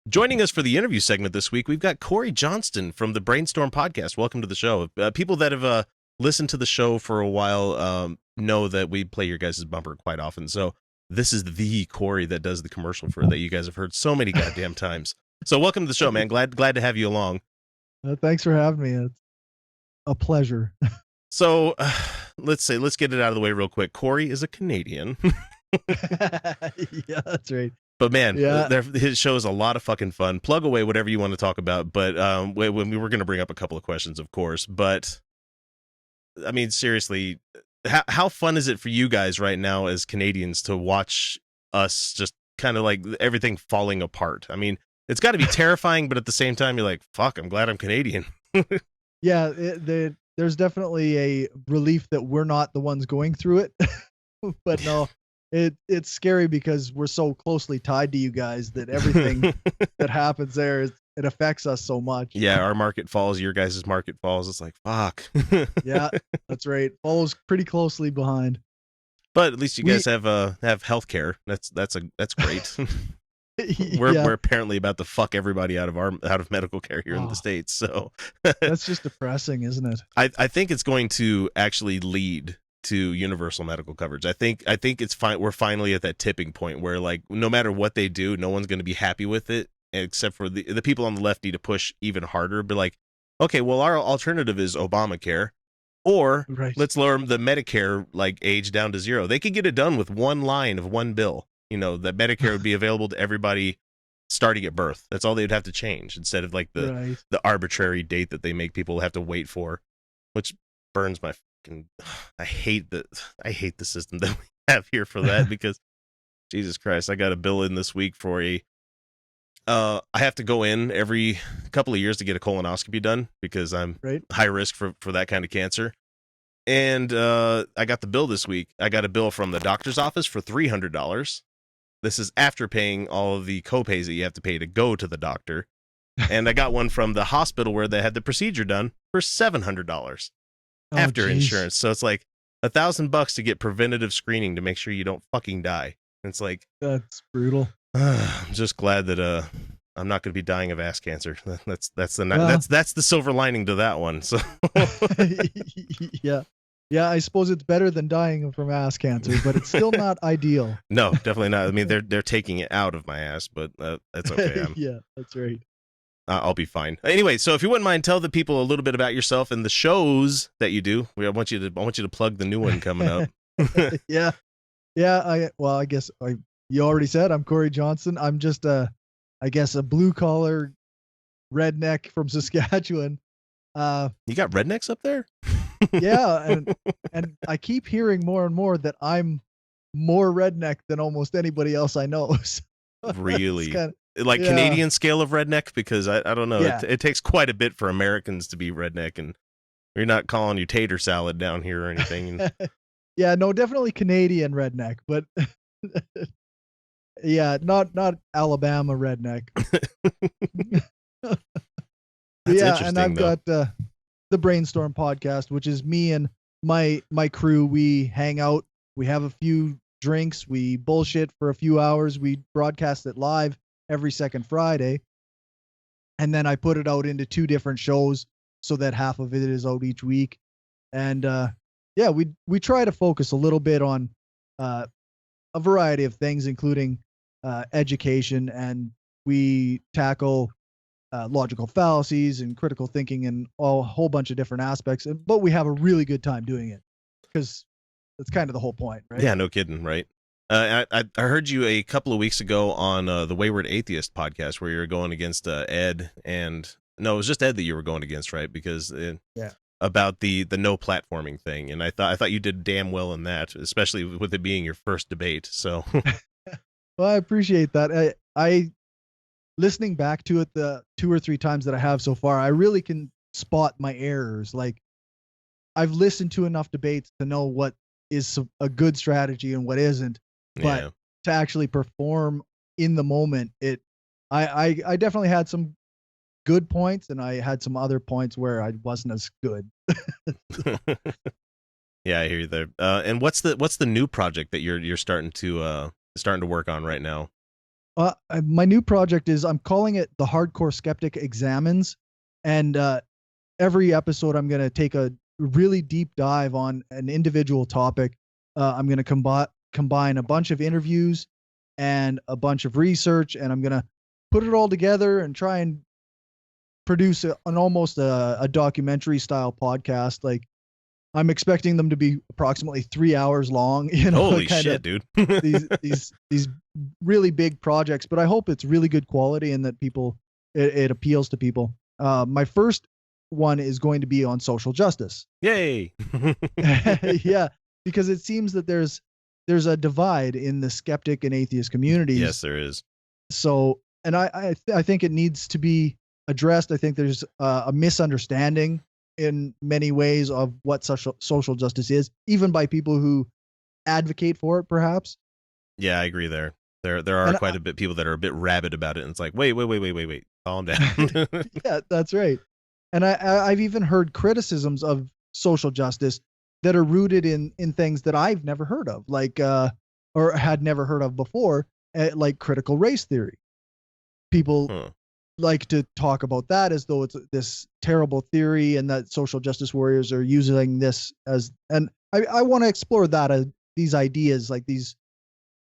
Joining us for the interview segment this week, we've got Cory Johnston from the Brainstorm Podcast. Welcome to the show. People that have listened to the show for a while know that we play your guys' bumper quite often. So this is the Cory that does the commercial for that you guys have heard so many goddamn times. So welcome to the show, man. Glad to have you along. Thanks for having me. It's a pleasure. So let's get it out of the way real quick. Cory is a Canadian. Yeah, that's right. But man, his show is a lot of fucking fun. Plug away whatever you want to talk about. But when we were going to bring up a couple of questions, of course. But I mean, seriously, how fun is it for you guys right now as Canadians to watch us just kind of like everything falling apart? I mean, it's got to be terrifying, but at the same time, you're like, fuck, I'm glad I'm Canadian. Yeah, there's definitely a relief that we're not the ones going through it. But no. It's scary because we're so closely tied to you guys that everything that happens there, it affects us so much. Yeah, our market falls, your guys' market falls. It's like, fuck. Yeah, that's right. Follows pretty closely behind. But at least you guys have healthcare. That's great. We're apparently about to fuck everybody out of medical care here in the States. So that's just depressing, isn't it? I think it's going to actually lead to universal medical coverage. I think it's fine. We're finally at that tipping point where, like, no matter what they do, no one's going to be happy with it, except for the people on the left need to push even harder. But like, okay, well, our alternative is Obamacare, or let's lower the Medicare age down to 0. They could get it done with one line of one bill. You know, that Medicare would be available to everybody starting at birth. That's all they'd have to change, instead of like the arbitrary date that they make people have to wait for, which burns my. I hate the system that we have here for that, because Jesus Christ, I got a bill in this week for I have to go in every couple of years to get a colonoscopy done because I'm high risk for that kind of cancer. And I got the bill this week. I got a bill from the doctor's office for $300. This is after paying all of the copays that you have to pay to go to the doctor. And I got one from the hospital where they had the procedure done for $700. After insurance. So it's like $1,000 to get preventative screening to make sure you don't fucking die. And it's like, that's brutal. I'm just glad that I'm not going to be dying of ass cancer. That's the silver lining to that one. So yeah, I suppose it's better than dying from ass cancer, but it's still not ideal. No, definitely not. I mean, they're taking it out of my ass, but that's okay. Yeah, that's right. I'll be fine. Anyway, so if you wouldn't mind, tell the people a little bit about yourself and the shows that you do. I want you to plug the new one coming up. Yeah. I guess you already said I'm Cory Johnston. I'm just a blue collar redneck from Saskatchewan. You got rednecks up there? Yeah, and I keep hearing more and more that I'm more redneck than almost anybody else I know. So really? Canadian scale of redneck, because I don't know. Yeah. It takes quite a bit for Americans to be redneck, and we're not calling you tater salad down here or anything. Yeah, no, definitely Canadian redneck, but yeah, not Alabama redneck. Yeah, and I've got the Brainstorm Podcast, which is me and my crew. We hang out, we have a few drinks, we bullshit for a few hours, we broadcast it live every second Friday, and then I put it out into 2 different shows so that half of it is out each week. And we try to focus a little bit on a variety of things, including education, and we tackle logical fallacies and critical thinking and a whole bunch of different aspects. But we have a really good time doing it, because that's kind of the whole point, right? Yeah, no kidding, right? I heard you a couple of weeks ago on the Wayward Atheist podcast, where you were going against Ed, and no, it was just Ed that you were going against, right? Because about the no platforming thing, and I thought you did damn well in that, especially with it being your first debate. So, well, I appreciate that. I listening back to it the 2 or 3 times that I have so far, I really can spot my errors. Like, I've listened to enough debates to know what is a good strategy and what isn't. But to actually perform in the moment, I definitely had some good points, and I had some other points where I wasn't as good. Yeah, I hear you there. And what's the new project that you're starting to work on right now? My new project is, I'm calling it The Hardcore Skeptic Examines. And every episode, I'm going to take a really deep dive on an individual topic. I'm going to combine a bunch of interviews and a bunch of research, and I'm going to put it all together and try and produce almost a documentary style podcast. Like, I'm expecting them to be approximately 3 hours long. Holy shit, dude! these really big projects, but I hope it's really good quality and that it appeals to people. My first one is going to be on social justice. Yay! Yeah, because it seems that there's a divide in the skeptic and atheist communities. Yes, there is. So, and I think it needs to be addressed. I think there's a misunderstanding in many ways of what social justice is, even by people who advocate for it, perhaps. Yeah, I agree there. There are quite a bit people that are a bit rabid about it, and it's like, wait, calm down. Yeah, that's right. And I've even heard criticisms of social justice that are rooted in things that I've never heard of, like or had never heard of before, like critical race theory. People like to talk about that as though it's this terrible theory and that social justice warriors are using this as, and I want to explore that, these ideas, like these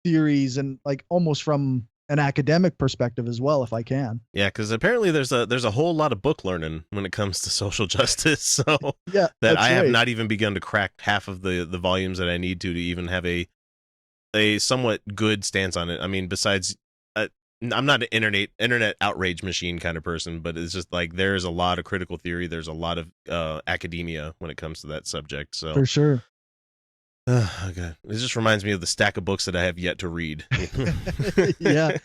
theories, and like almost from an academic perspective as well, if I can. Yeah, because apparently there's a whole lot of book learning when it comes to social justice. So yeah, that I have not even begun to crack half of the volumes that I need to even have a somewhat good stance on it. I mean, besides, I'm not an internet outrage machine kind of person, but it's just like there's a lot of critical theory. There's a lot of academia when it comes to that subject. So for sure. Oh God, it just reminds me of the stack of books that I have yet to read. Yeah.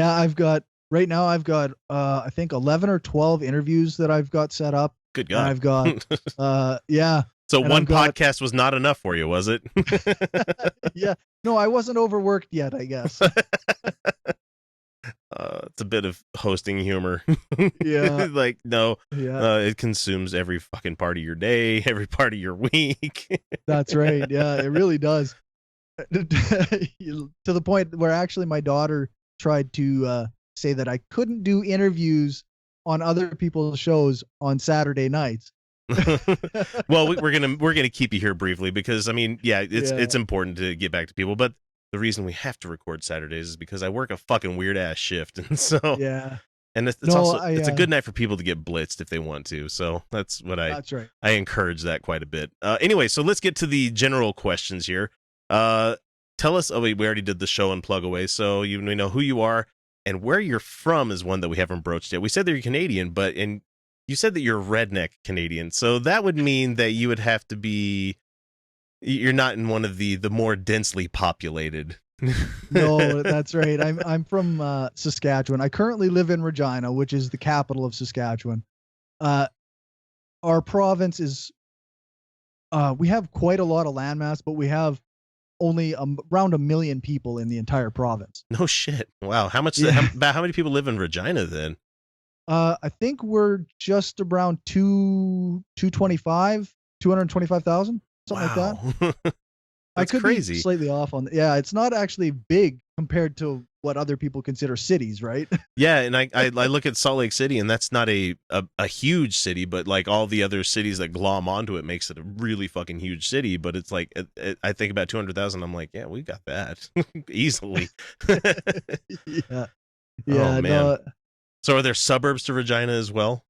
I've got I think 11 or 12 interviews that I've got set up. Good God. I've got yeah. So one podcast was not enough for you, was it? Yeah. No, I wasn't overworked yet, I guess. It's a bit of hosting humor. Yeah. Like, no, yeah. It consumes every fucking part of your day, every part of your week. That's right. Yeah, it really does. To the point where actually my daughter tried to say that I couldn't do interviews on other people's shows on Saturday nights. Well, we're gonna keep you here briefly because I mean, it's important to get back to people, but the reason we have to record Saturdays is because I work a fucking weird ass shift, and so yeah, and it's also it's a good night for people to get blitzed if they want to. So that's right. I encourage that quite a bit. Anyway, so let's get to the general questions here. Tell us. Oh wait, we already did the show and plug away, so we know who you are and where you're from is one that we haven't broached yet. We said that you're Canadian, but you said that you're redneck Canadian, so that would mean that you would have to be. You're not in one of the more densely populated. No, that's right. I'm from Saskatchewan. I currently live in Regina, which is the capital of Saskatchewan. Our province is we have quite a lot of landmass, but we have only around 1 million people in the entire province. No shit. Wow. How much? Yeah. How many people live in Regina then? I think we're just around 225,000. Something like that. That's crazy. Be slightly off on. Yeah, it's not actually big compared to what other people consider cities, right? Yeah, and I look at Salt Lake City, and that's not a huge city, but like all the other cities that glom onto it makes it a really fucking huge city. But it's like I think about 200,000. I'm like, yeah, we got that easily. Yeah. Oh man. No, so are there suburbs to Regina as well?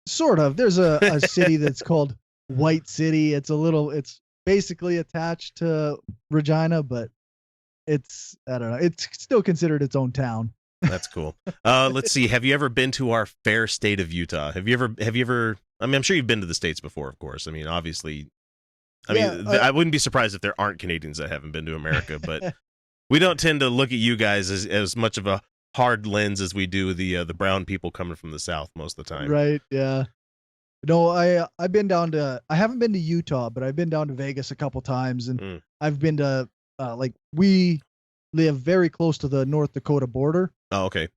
Sort of. There's a city that's called White City. It's basically attached to Regina, but I don't know. It's still considered its own town. That's cool. Let's see. Have you ever been to our fair state of Utah? Have you ever, I mean, I'm sure you've been to the States before, of course. I mean, obviously, I wouldn't be surprised if there aren't Canadians that haven't been to America, but we don't tend to look at you guys as much of a hard lens as we do the brown people coming from the South most of the time. Right. Yeah. No, I've been down to. I haven't been to Utah, but I've been down to Vegas a couple times, and I've been to we live very close to the North Dakota border. Oh, okay.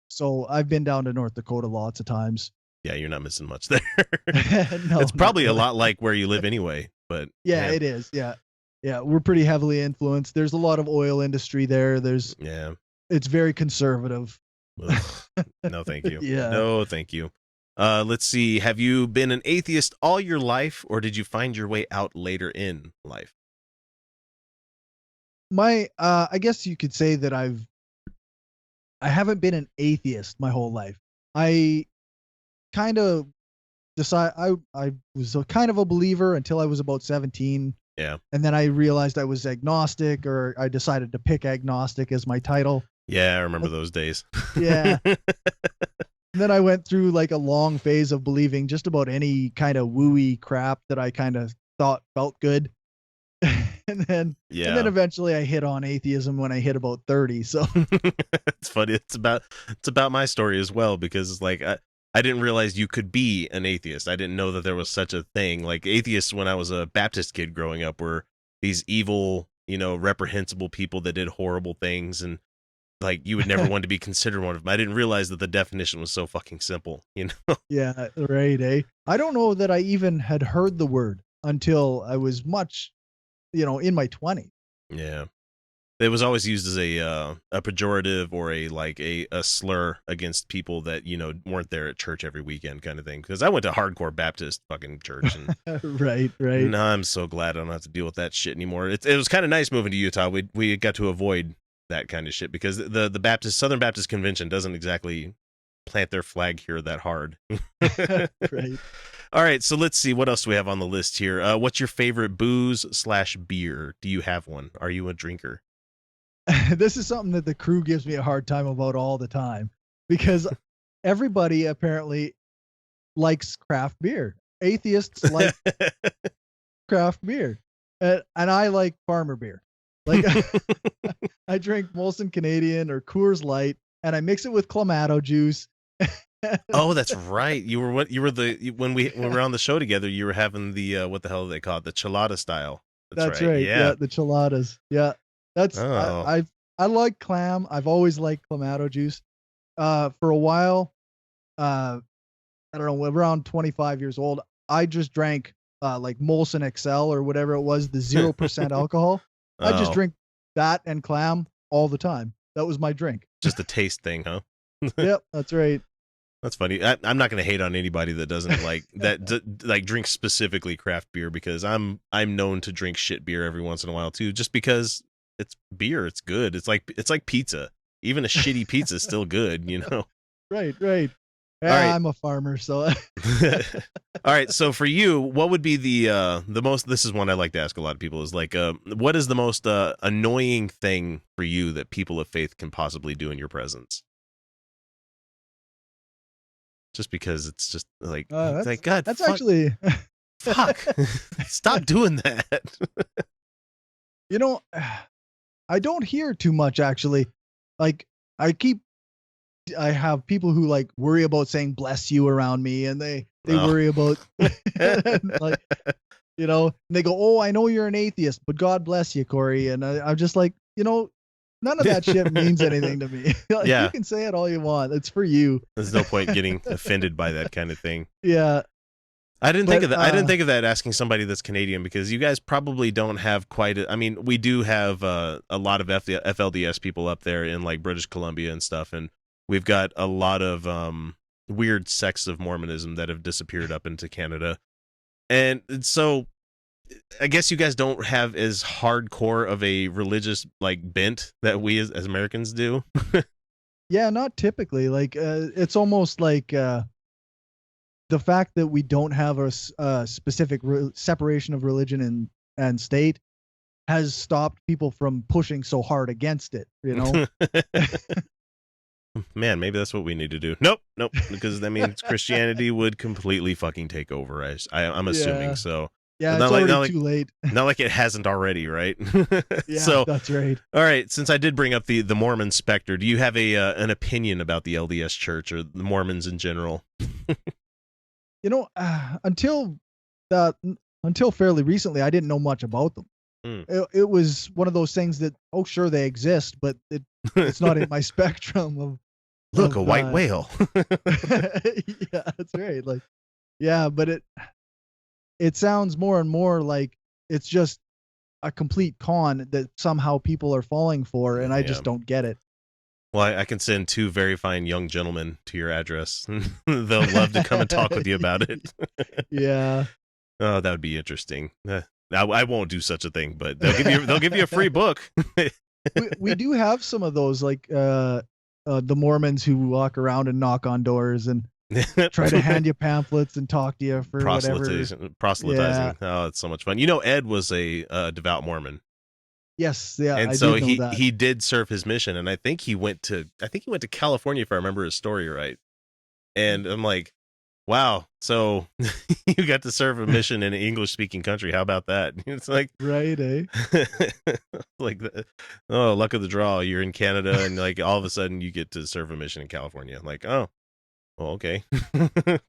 So I've been down to North Dakota lots of times. Yeah, you're not missing much there. No, it's probably a lot like where you live anyway, but yeah, it is. Yeah, we're pretty heavily influenced. There's a lot of oil industry there. it's very conservative. No, thank you. Yeah. No, thank you. Let's see. Have you been an atheist all your life, or did you find your way out later in life? I guess you could say that I haven't been an atheist my whole life. I kind of I was kind of a believer until I was about 17. Yeah. And then I realized I was agnostic, or I decided to pick agnostic as my title. Yeah, I remember those days. Yeah. And then I went through like a long phase of believing just about any kind of wooey crap that I kind of thought felt good. and then eventually I hit on atheism when I hit about 30. So it's funny. It's about my story as well, because it's like I didn't realize you could be an atheist. I didn't know that there was such a thing. Like, atheists when I was a Baptist kid growing up were these evil, reprehensible people that did horrible things, and like you would never want to be considered one of them. I didn't realize that the definition was so fucking simple, Yeah, right, eh? I don't know that I even had heard the word until I was much, in my 20s. Yeah. It was always used as a pejorative or a slur against people that, weren't there at church every weekend kind of thing. Because I went to hardcore Baptist fucking church. And right. No, I'm so glad I don't have to deal with that shit anymore. It was kind of nice moving to Utah. We got to avoid that kind of shit, because the Southern Baptist Convention doesn't exactly plant their flag here that hard. Right. All right, so let's see, what else do we have on the list here? What's your favorite booze/beer? Do you have one? Are you a drinker? This is something that the crew gives me a hard time about all the time, because everybody apparently likes craft beer. Atheists like craft beer, and I like farmer beer. Like, I drink Molson Canadian or Coors Light, and I mix it with Clamato juice. Oh, that's right. When we were on the show together, you were having the what the hell do they call it? The chelada style. That's right. Yeah, the cheladas. Yeah, that's I like clam. I've always liked Clamato juice. For a while, I don't know, around 25 years old, I just drank like Molson XL or whatever it was, the 0% alcohol. I just drink that and clam all the time. That was my drink. Just a taste thing, huh? Yep, that's right. That's funny. I'm not going to hate on anybody that doesn't like like drinks specifically craft beer, because I'm known to drink shit beer every once in a while too, just because it's beer. It's good. It's like pizza. Even a shitty pizza is still good, Right. Yeah, right. I'm a farmer, so. All right. So for you, what would be the most? This is one I like to ask a lot of people. Is like, what is the most annoying thing for you that people of faith can possibly do in your presence? Just because it's just like, it's like, God, that's actually fuck. Stop doing that. I don't hear too much actually. Like, I have people who like worry about saying bless you around me, and they worry about like, and they go, oh, I know you're an atheist, but God bless you, Cory. And I'm just like, none of that shit means anything to me. Like, yeah. You can say it all you want. It's for you. There's no point getting offended by that kind of thing. Yeah. I didn't think of that. I didn't think of that asking somebody that's Canadian, because you guys probably don't have I mean, we do have a lot of FLDS people up there in like British Columbia and stuff, and we've got a lot of weird sects of Mormonism that have disappeared up into Canada. And so I guess you guys don't have as hardcore of a religious like bent that we as Americans do. Yeah, not typically. Like, it's almost like the fact that we don't have a specific separation of religion and state has stopped people from pushing so hard against it, Man, maybe that's what we need to do. Nope, because that means Christianity would completely fucking take over. I'm assuming so. Yeah, it's already too late. Not like it hasn't already, right? Yeah, so, that's right. All right, since I did bring up the Mormon specter, do you have an opinion about the LDS Church or the Mormons in general? Until fairly recently, I didn't know much about them. It was one of those things that, oh, sure, they exist, but it's not in my spectrum of. Look, a white whale. Yeah, that's right. Like, yeah, but it sounds more and more like it's just a complete con that somehow people are falling for, and I just don't get it. Well, I can send 2 very fine young gentlemen to your address. They'll love to come and talk with you about it. Yeah. Oh, that would be interesting. I won't do such a thing, but they'll give you a free book. we do have some of those, like the Mormons who walk around and knock on doors and try to hand you pamphlets and talk to you for proselytizing. Yeah. Oh, it's so much fun. Ed was a devout Mormon. Yes, yeah, and so he did serve his mission, and I think he went to California, if I remember his story right. And I'm like, wow, so you got to serve a mission in an English speaking country. How about that? It's like, right, eh? Like, oh, luck of the draw. You're in Canada, and like all of a sudden you get to serve a mission in California. I'm like, oh, well, okay.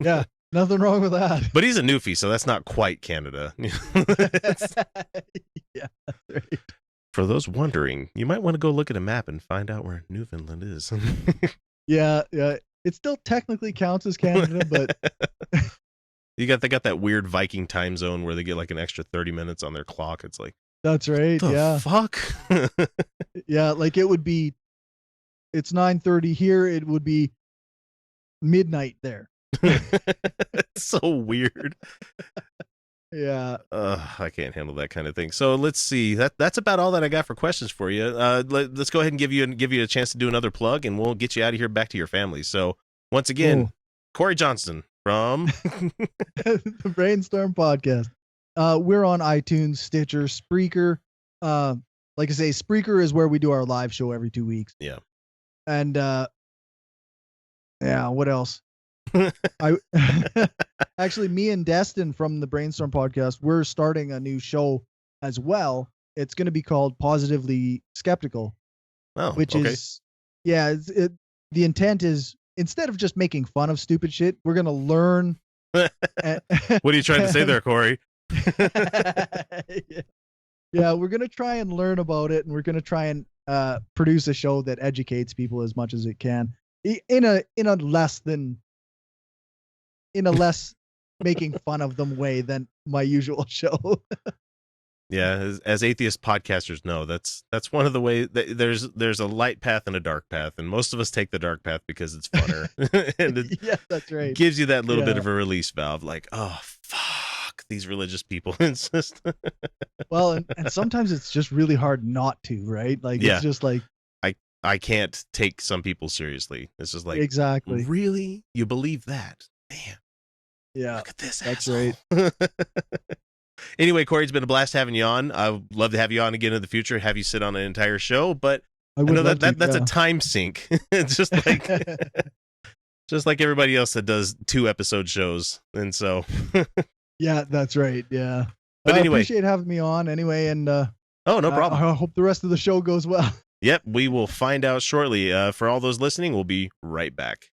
Yeah, nothing wrong with that. But he's a Newfie, so that's not quite Canada. Yeah, right. For those wondering, you might want to go look at a map and find out where Newfoundland is. Yeah. It still technically counts as Canada, but they got that weird Viking time zone where they get like an extra 30 minutes on their clock. It's like, that's right. The fuck? Yeah, like it's 9:30 here. It would be midnight there. It's so weird. Yeah. I can't handle that kind of thing. So let's see. That's about all that I got for questions for you. Let's go ahead and give you a chance to do another plug, and we'll get you out of here back to your family. So once again, Cory Johnston from the Brainstorm Podcast. We're on iTunes, Stitcher, Spreaker. Like I say, Spreaker is where we do our live show every 2 weeks. Yeah. And what else? Actually, me and Destin from the Brainstorm Podcast, we're starting a new show as well. It's going to be called Positively Skeptical. Which is, the intent is, instead of just making fun of stupid shit, we're going to learn. What are you trying to say there, Cory? Yeah, we're going to try and learn about it, and we're going to try and produce a show that educates people as much as it can in a less making fun of them way than my usual show. Yeah, as atheist podcasters know, that's one of the ways that there's a light path and a dark path, and most of us take the dark path because it's funner. And it that's right. Gives you that little bit of a release valve, like, oh fuck, these religious people. It's just well, and sometimes it's just really hard not to, right? Like it's just like I can't take some people seriously. It's just like, exactly. Really? You believe that? Man. Yeah. Look at this. That's asshole. right. Anyway, Cory, it's been a blast having you on. I'd love to have you on again in the future, have you sit on an entire show, but I know that's a time sink. It's just like everybody else that does 2-episode shows. And so yeah, that's right. Yeah. But anyway, I appreciate having me on anyway. And oh, no problem. I hope the rest of the show goes well. Yep, we will find out shortly. For all those listening, we'll be right back.